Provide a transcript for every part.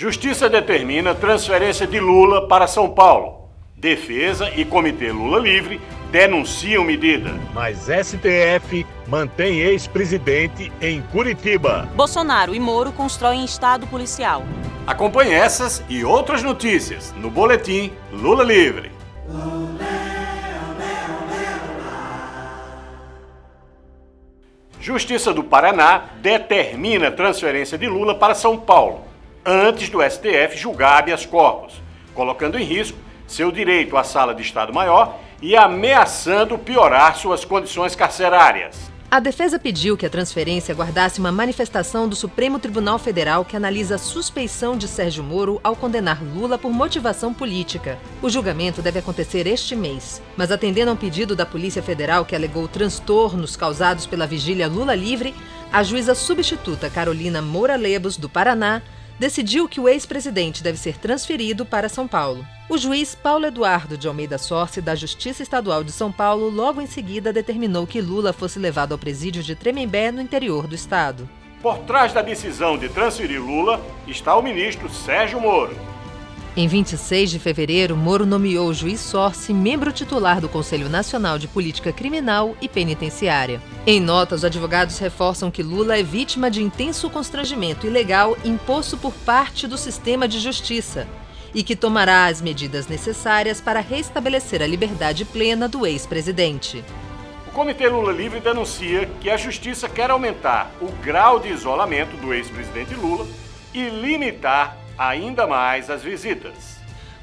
Justiça determina transferência de Lula para São Paulo. Defesa e Comitê Lula Livre denunciam medida. Mas STF mantém ex-presidente em Curitiba. Bolsonaro e Moro constroem estado policial. Acompanhe essas e outras notícias no Boletim Lula Livre. Justiça do Paraná determina transferência de Lula para São Paulo, antes do STF julgar habeas corpus, colocando em risco seu direito à sala de Estado-Maior e ameaçando piorar suas condições carcerárias. A defesa pediu que a transferência guardasse uma manifestação do Supremo Tribunal Federal que analisa a suspeição de Sérgio Moro ao condenar Lula por motivação política. O julgamento deve acontecer este mês, mas atendendo a um pedido da Polícia Federal que alegou transtornos causados pela vigília Lula Livre, a juíza substituta Carolina Moura Lebos, do Paraná, decidiu que o ex-presidente deve ser transferido para São Paulo. O juiz Paulo Eduardo de Almeida Sorce, da Justiça Estadual de São Paulo, logo em seguida determinou que Lula fosse levado ao presídio de Tremembé, no interior do estado. Por trás da decisão de transferir Lula está o ministro Sérgio Moro. Em 26 de fevereiro, Moro nomeou o juiz Sorce membro titular do Conselho Nacional de Política Criminal e Penitenciária. Em nota, os advogados reforçam que Lula é vítima de intenso constrangimento ilegal imposto por parte do sistema de justiça e que tomará as medidas necessárias para restabelecer a liberdade plena do ex-presidente. O Comitê Lula Livre denuncia que a Justiça quer aumentar o grau de isolamento do ex-presidente Lula e limitar ainda mais as visitas.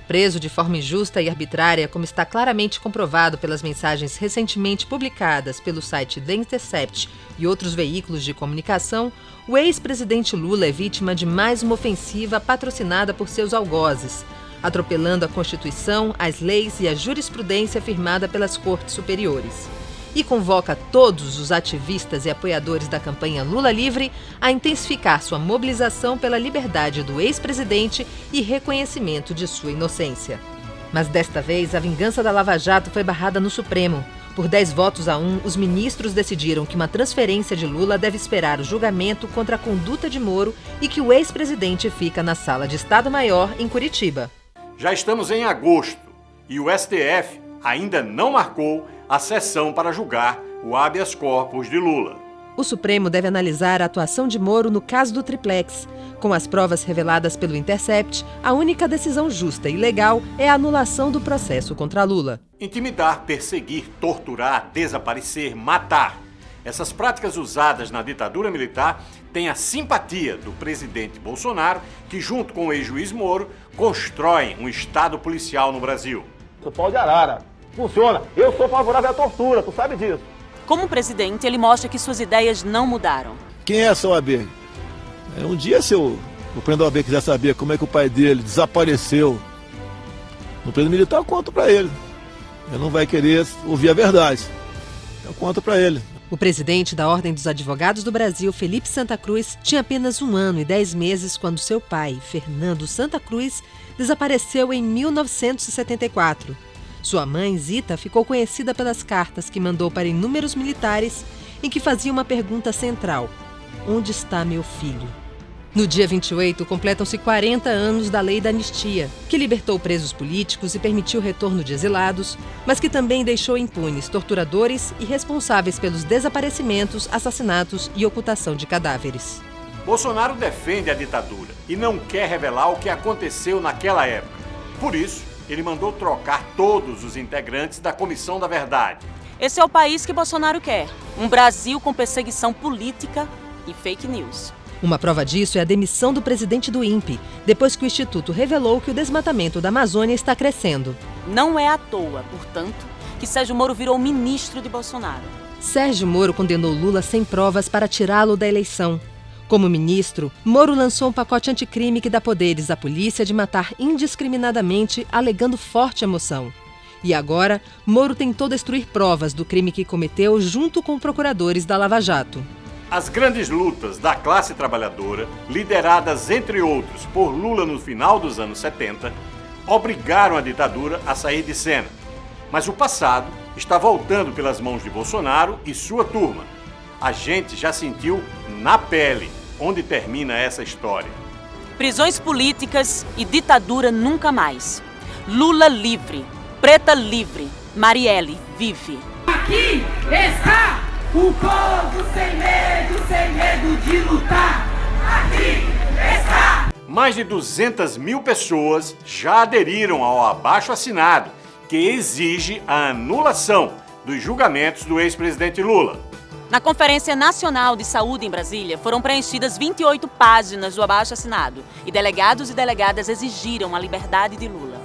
Preso de forma injusta e arbitrária, como está claramente comprovado pelas mensagens recentemente publicadas pelo site The Intercept e outros veículos de comunicação, o ex-presidente Lula é vítima de mais uma ofensiva patrocinada por seus algozes, atropelando a Constituição, as leis e a jurisprudência firmada pelas Cortes Superiores. E convoca todos os ativistas e apoiadores da campanha Lula Livre a intensificar sua mobilização pela liberdade do ex-presidente e reconhecimento de sua inocência. Mas desta vez, a vingança da Lava Jato foi barrada no Supremo. Por 10-1, os ministros decidiram que uma transferência de Lula deve esperar o julgamento contra a conduta de Moro e que o ex-presidente fica na Sala de Estado-Maior em Curitiba. Já estamos em agosto e o STF ainda não marcou a sessão para julgar o habeas corpus de Lula. O Supremo deve analisar a atuação de Moro no caso do Triplex. Com as provas reveladas pelo Intercept, a única decisão justa e legal é a anulação do processo contra Lula. Intimidar, perseguir, torturar, desaparecer, matar. Essas práticas usadas na ditadura militar têm a simpatia do presidente Bolsonaro, que junto com o ex-juiz Moro, constroem um estado policial no Brasil. Sou pau de arara. Funciona. Eu sou favorável à tortura, tu sabe disso. Como presidente, ele mostra que suas ideias não mudaram. Quem é essa OAB? Um dia, se o presidente da OAB quiser saber como é que o pai dele desapareceu no preso militar, eu conto para ele. Ele não vai querer ouvir a verdade. Eu conto para ele. O presidente da Ordem dos Advogados do Brasil, Felipe Santa Cruz, tinha apenas 1 ano e 10 meses quando seu pai, Fernando Santa Cruz, desapareceu em 1974. Sua mãe, Zita, ficou conhecida pelas cartas que mandou para inúmeros militares em que fazia uma pergunta central: onde está meu filho? No dia 28, completam-se 40 anos da Lei da Anistia, que libertou presos políticos e permitiu o retorno de exilados, mas que também deixou impunes torturadores e responsáveis pelos desaparecimentos, assassinatos e ocultação de cadáveres. Bolsonaro defende a ditadura e não quer revelar o que aconteceu naquela época. Por isso, ele mandou trocar todos os integrantes da Comissão da Verdade. Esse é o país que Bolsonaro quer. Um Brasil com perseguição política e fake news. Uma prova disso é a demissão do presidente do INPE, depois que o Instituto revelou que o desmatamento da Amazônia está crescendo. Não é à toa, portanto, que Sérgio Moro virou ministro de Bolsonaro. Sérgio Moro condenou Lula sem provas para tirá-lo da eleição. Como ministro, Moro lançou um pacote anticrime que dá poderes à polícia de matar indiscriminadamente, alegando forte emoção. E agora, Moro tentou destruir provas do crime que cometeu junto com procuradores da Lava Jato. As grandes lutas da classe trabalhadora, lideradas, entre outros, por Lula no final dos anos 70, obrigaram a ditadura a sair de cena. Mas o passado está voltando pelas mãos de Bolsonaro e sua turma. A gente já sentiu na pele onde termina essa história. Prisões políticas e ditadura nunca mais. Lula livre, Preta livre, Marielle vive. Aqui está o povo sem medo de lutar. Aqui está. Mais de 200 mil pessoas já aderiram ao abaixo-assinado, que exige a anulação dos julgamentos do ex-presidente Lula. Na Conferência Nacional de Saúde em Brasília, foram preenchidas 28 páginas do abaixo-assinado e delegados e delegadas exigiram a liberdade de Lula.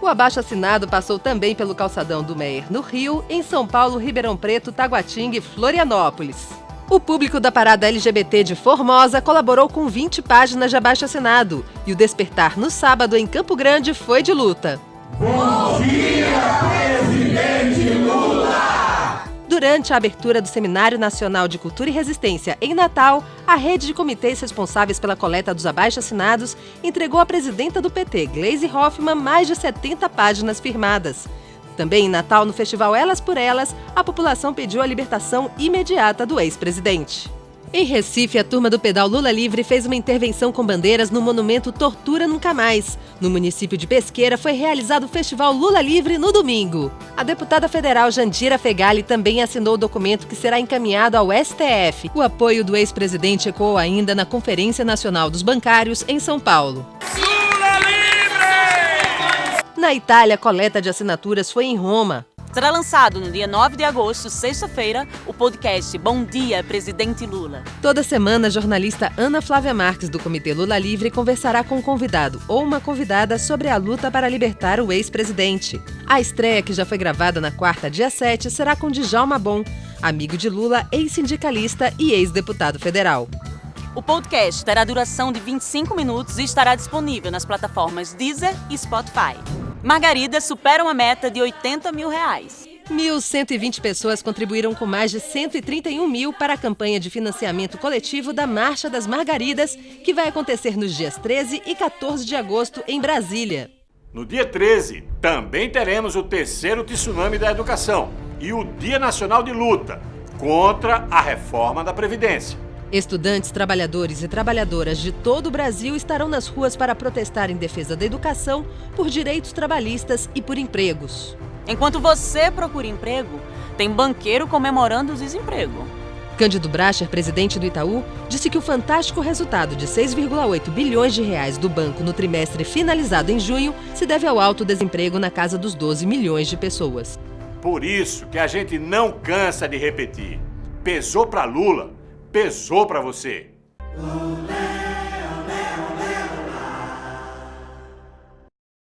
O abaixo-assinado passou também pelo calçadão do Meier, no Rio, em São Paulo, Ribeirão Preto, Taguatinga e Florianópolis. O público da parada LGBT de Formosa colaborou com 20 páginas de abaixo-assinado e o despertar no sábado em Campo Grande foi de luta. Bom dia, presidente Lula! Durante a abertura do Seminário Nacional de Cultura e Resistência em Natal, a rede de comitês responsáveis pela coleta dos abaixo-assinados entregou à presidenta do PT, Gleisi Hoffmann, mais de 70 páginas firmadas. Também em Natal, no festival Elas por Elas, a população pediu a libertação imediata do ex-presidente. Em Recife, a turma do Pedal Lula Livre fez uma intervenção com bandeiras no monumento Tortura Nunca Mais. No município de Pesqueira foi realizado o Festival Lula Livre no domingo. A deputada federal Jandira Fegali também assinou o documento que será encaminhado ao STF. O apoio do ex-presidente ecoou ainda na Conferência Nacional dos Bancários, em São Paulo. Lula livre! Na Itália, a coleta de assinaturas foi em Roma. Será lançado no dia 9 de agosto, sexta-feira, o podcast Bom Dia, Presidente Lula. Toda semana, a jornalista Ana Flávia Marques, do Comitê Lula Livre, conversará com um convidado ou uma convidada sobre a luta para libertar o ex-presidente. A estreia, que já foi gravada na quarta, dia 7, será com Djalma Bom, amigo de Lula, ex-sindicalista e ex-deputado federal. O podcast terá duração de 25 minutos e estará disponível nas plataformas Deezer e Spotify. Margaridas superam a meta de R$80 mil. 1.120 pessoas contribuíram com mais de 131 mil para a campanha de financiamento coletivo da Marcha das Margaridas, que vai acontecer nos dias 13 e 14 de agosto em Brasília. No dia 13, também teremos o terceiro tsunami da educação e o Dia Nacional de Luta contra a reforma da Previdência. Estudantes, trabalhadores e trabalhadoras de todo o Brasil estarão nas ruas para protestar em defesa da educação, por direitos trabalhistas e por empregos. Enquanto você procura emprego, tem banqueiro comemorando o desemprego. Cândido Bracher, presidente do Itaú, disse que o fantástico resultado de 6,8 bilhões de reais do banco no trimestre finalizado em junho se deve ao alto desemprego na casa dos 12 milhões de pessoas. Por isso que a gente não cansa de repetir. Pesou para Lula, pesou para você. Lula.